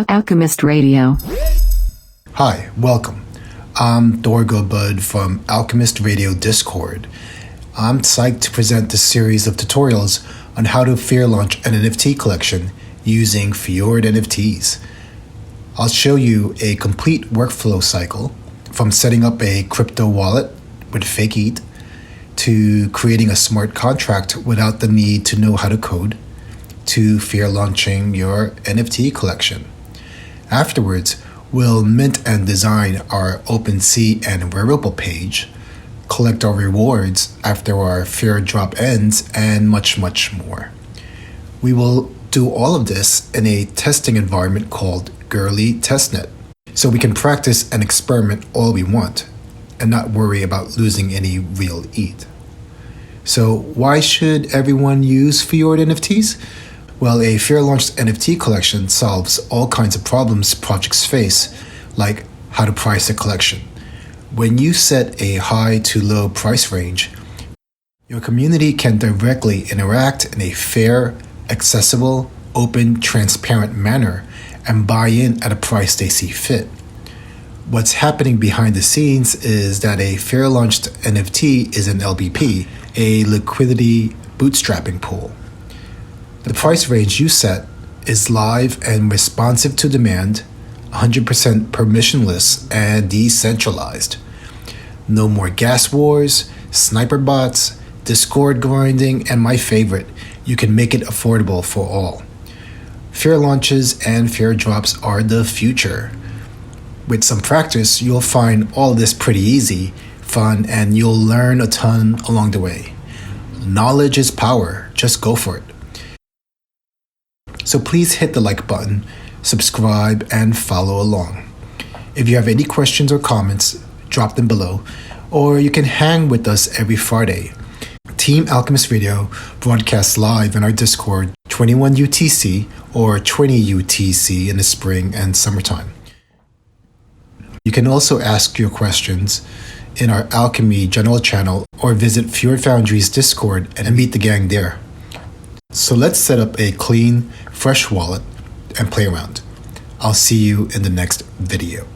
Alchemist Radio. Hi, welcome. I'm Dorgo Bud from Alchemist Radio Discord. I'm psyched to present this series of tutorials on how to fair launch an NFT collection using Fjord NFTs. I'll show you a complete workflow cycle from setting up a crypto wallet with fake ETH to creating a smart contract without the need to know how to code to fair launching your NFT collection. Afterwards, we'll mint and design our OpenSea and wearable page, collect our rewards after our fair drop ends, and much more. We will do all of this in a testing environment called Goerli Testnet, so we can practice and experiment all we want and not worry about losing any real ETH. So why should everyone use Fjord NFTs? Well, a fair launched NFT collection solves all kinds of problems projects face, like how to price a collection. When you set a high to low price range, your community can directly interact in a fair, accessible, open, transparent manner and buy in at a price they see fit. What's happening behind the scenes is that a fair launched NFT is an LBP, a liquidity bootstrapping pool. The price range you set is live and responsive to demand, 100% permissionless and decentralized. No more gas wars, sniper bots, Discord grinding, and my favorite, you can make it affordable for all. Fair launches and fair drops are the future. With some practice, you'll find all this pretty easy, fun, and you'll learn a ton along the way. Knowledge is power, just go for it. So please hit the like button, subscribe, and follow along. If you have any questions or comments, drop them below, or you can hang with us every Friday. Team Alchemist Radio broadcasts live in our Discord 21 UTC or 20 UTC in the spring and summertime. You can also ask your questions in our Alchemy general channel or visit Fjord Foundry's Discord and meet the gang there. So let's set up a clean, fresh wallet and play around. I'll see you in the next video.